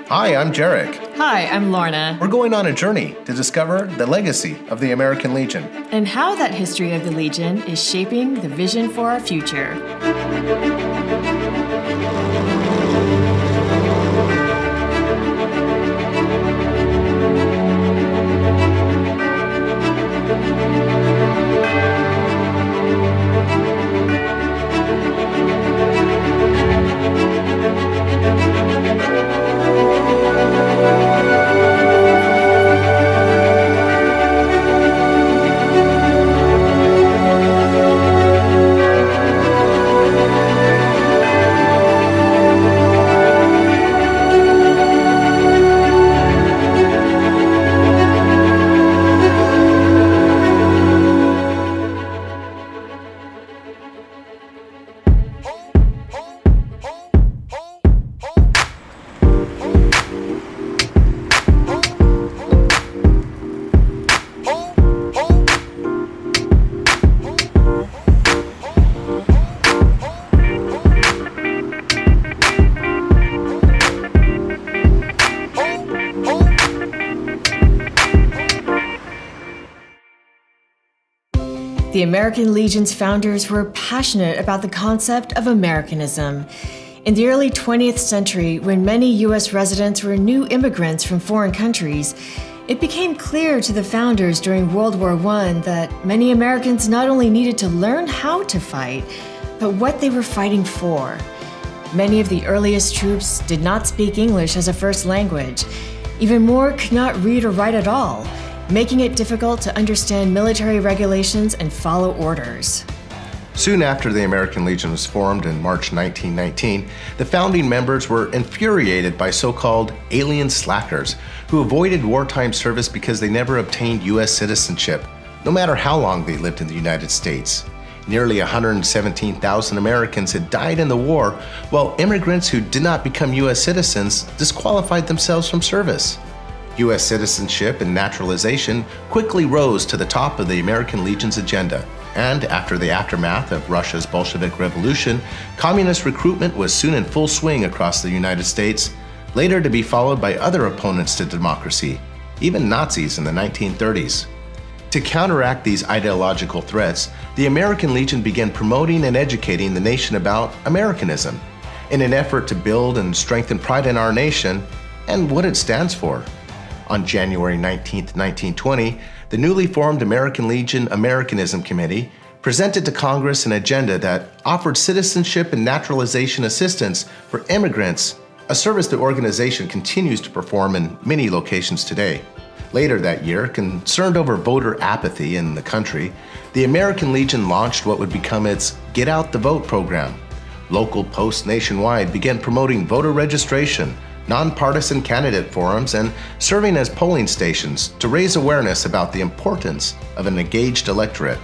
Hi, I'm Jeric. Hi, I'm Lorna. We're going on a journey to discover the legacy of the American Legion and how that history of the Legion is shaping the vision for our future. The American Legion's founders were passionate about the concept of Americanism. In the early 20th century, when many U.S. residents were new immigrants from foreign countries, it became clear to the founders during World War I that many Americans not only needed to learn how to fight, but what they were fighting for. Many of the earliest troops did not speak English as a first language. Even more could not read or write at all, making it difficult to understand military regulations and follow orders. Soon after the American Legion was formed in March 1919, the founding members were infuriated by so-called alien slackers who avoided wartime service because they never obtained U.S. citizenship, no matter how long they lived in the United States. Nearly 117,000 Americans had died in the war, while immigrants who did not become U.S. citizens disqualified themselves from service. U.S. citizenship and naturalization quickly rose to the top of the American Legion's agenda, and after the aftermath of Russia's Bolshevik Revolution, communist recruitment was soon in full swing across the United States, later to be followed by other opponents to democracy, even Nazis in the 1930s. To counteract these ideological threats, the American Legion began promoting and educating the nation about Americanism, in an effort to build and strengthen pride in our nation and what it stands for. On January 19, 1920, the newly formed American Legion Americanism Committee presented to Congress an agenda that offered citizenship and naturalization assistance for immigrants, a service the organization continues to perform in many locations today. Later that year, concerned over voter apathy in the country, the American Legion launched what would become its Get Out the Vote program. Local posts nationwide began promoting voter registration, nonpartisan candidate forums, and serving as polling stations to raise awareness about the importance of an engaged electorate.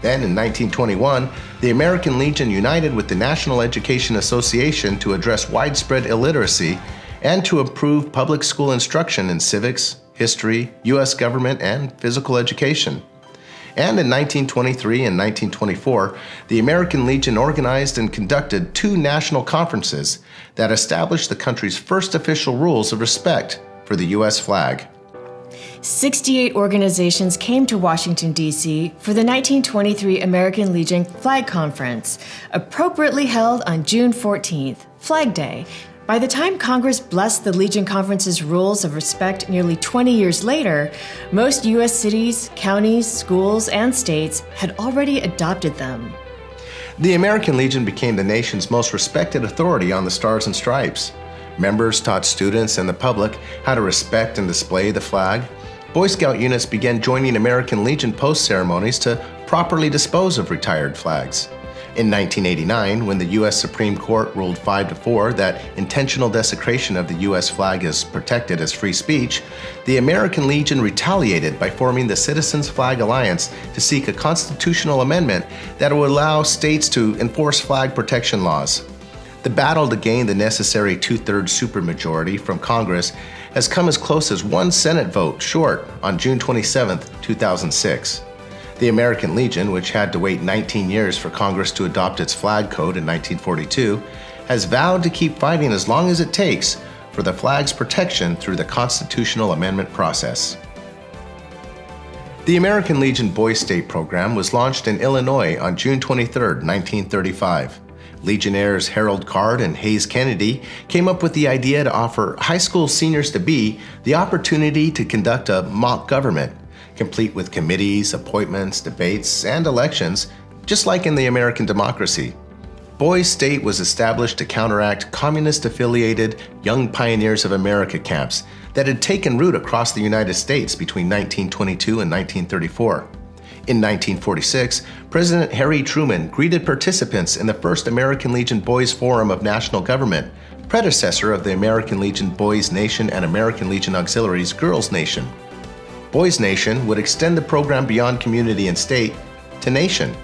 Then in 1921, the American Legion united with the National Education Association to address widespread illiteracy and to improve public school instruction in civics, history, U.S. government, and physical education. And in 1923 and 1924, the American Legion organized and conducted 2 national conferences that established the country's first official rules of respect for the U.S. flag. 68 organizations came to Washington, D.C. for the 1923 American Legion Flag Conference, appropriately held on June 14th, Flag Day. By the time Congress blessed the Legion Conference's rules of respect nearly 20 years later, most U.S. cities, counties, schools, and states had already adopted them. The American Legion became the nation's most respected authority on the Stars and Stripes. Members taught students and the public how to respect and display the flag. Boy Scout units began joining American Legion post ceremonies to properly dispose of retired flags. In 1989, when the U.S. Supreme Court ruled 5-4 that intentional desecration of the U.S. flag is protected as free speech, the American Legion retaliated by forming the Citizens Flag Alliance to seek a constitutional amendment that would allow states to enforce flag protection laws. The battle to gain the necessary 2/3 supermajority from Congress has come as close as one Senate vote short on June 27, 2006. The American Legion, which had to wait 19 years for Congress to adopt its flag code in 1942, has vowed to keep fighting as long as it takes for the flag's protection through the constitutional amendment process. The American Legion Boys State program was launched in Illinois on June 23, 1935. Legionnaires Harold Card and Hayes Kennedy came up with the idea to offer high school seniors-to-be the opportunity to conduct a mock government, complete with committees, appointments, debates, and elections, just like in the American democracy. Boys State was established to counteract communist-affiliated Young Pioneers of America camps that had taken root across the United States between 1922 and 1934. In 1946, President Harry Truman greeted participants in the first American Legion Boys Forum of National Government, predecessor of the American Legion Boys Nation and American Legion Auxiliaries Girls Nation. Boys Nation would extend the program beyond community and state to nation.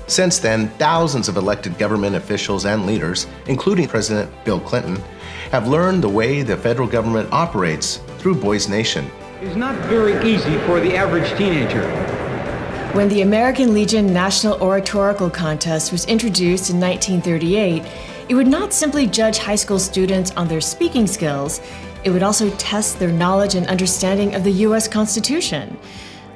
Since then, thousands of elected government officials and leaders, including President Bill Clinton, have learned the way the federal government operates through Boys Nation. It's not very easy for the average teenager. When the American Legion National Oratorical Contest was introduced in 1938, it would not simply judge high school students on their speaking skills, it would also test their knowledge and understanding of the U.S. Constitution.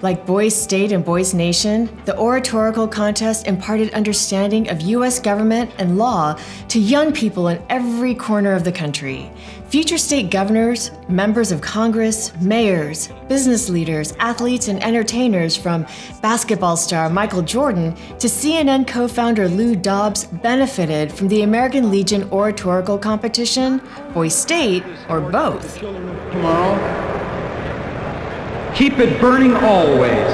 Like Boys State and Boys Nation, the oratorical contest imparted understanding of U.S. government and law to young people in every corner of the country. Future state governors, members of Congress, mayors, business leaders, athletes, and entertainers from basketball star Michael Jordan to CNN co-founder Lou Dobbs benefited from the American Legion oratorical competition, Boys State, or both. Tomorrow, keep it burning always.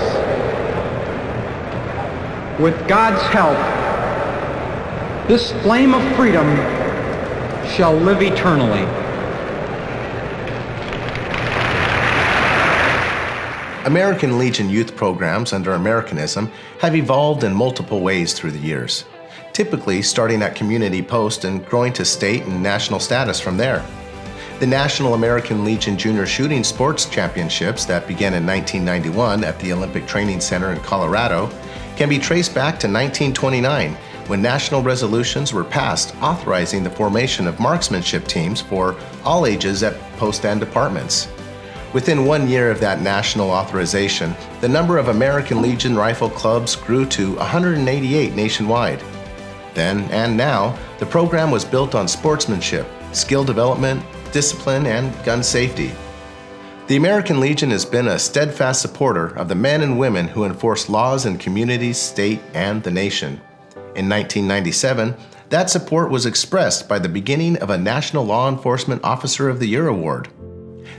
With God's help, this flame of freedom shall live eternally. American Legion youth programs under Americanism have evolved in multiple ways through the years, typically starting at community post and growing to state and national status from there. The National American Legion Junior Shooting Sports Championships that began in 1991 at the Olympic Training Center in Colorado can be traced back to 1929, when national resolutions were passed authorizing the formation of marksmanship teams for all ages at post and departments. Within 1 year of that national authorization, the number of American Legion rifle clubs grew to 188 nationwide. Then and now, the program was built on sportsmanship, skill development, discipline, and gun safety. The American Legion has been a steadfast supporter of the men and women who enforce laws in communities, state, and the nation. In 1997, that support was expressed by the beginning of a National Law Enforcement Officer of the Year award.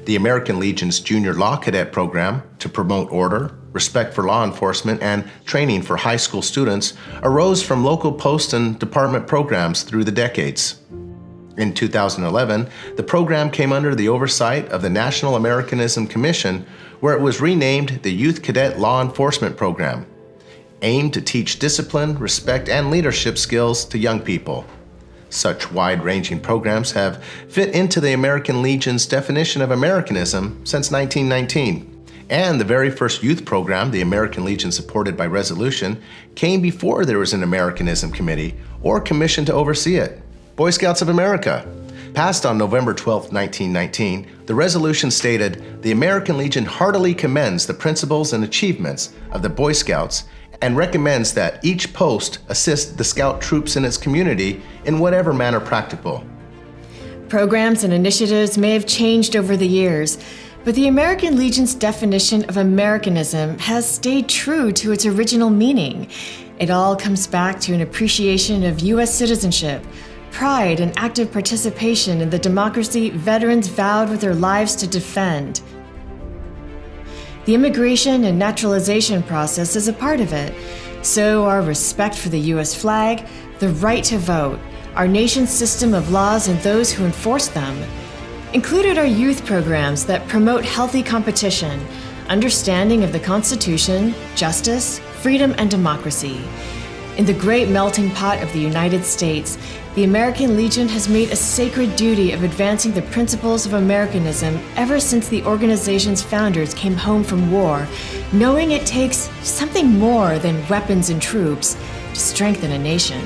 The American Legion's Junior Law Cadet program, to promote order, respect for law enforcement, and training for high school students, arose from local post and department programs through the decades. In 2011, the program came under the oversight of the National Americanism Commission, where it was renamed the Youth Cadet Law Enforcement Program, aimed to teach discipline, respect, and leadership skills to young people. Such wide-ranging programs have fit into the American Legion's definition of Americanism since 1919. And the very first youth program the American Legion supported by resolution came before there was an Americanism committee or commission to oversee it. Boy Scouts of America. Passed on November 12, 1919, the resolution stated, "The American Legion heartily commends the principles and achievements of the Boy Scouts and recommends that each post assist the Scout troops in its community in whatever manner practicable." Programs and initiatives may have changed over the years, but the American Legion's definition of Americanism has stayed true to its original meaning. It all comes back to an appreciation of U.S. citizenship, pride and active participation in the democracy veterans vowed with their lives to defend. The immigration and naturalization process is a part of it. So are respect for the U.S. flag, the right to vote, our nation's system of laws and those who enforce them. Included are youth programs that promote healthy competition, understanding of the Constitution, justice, freedom, and democracy. In the great melting pot of the United States, the American Legion has made a sacred duty of advancing the principles of Americanism ever since the organization's founders came home from war, knowing it takes something more than weapons and troops to strengthen a nation.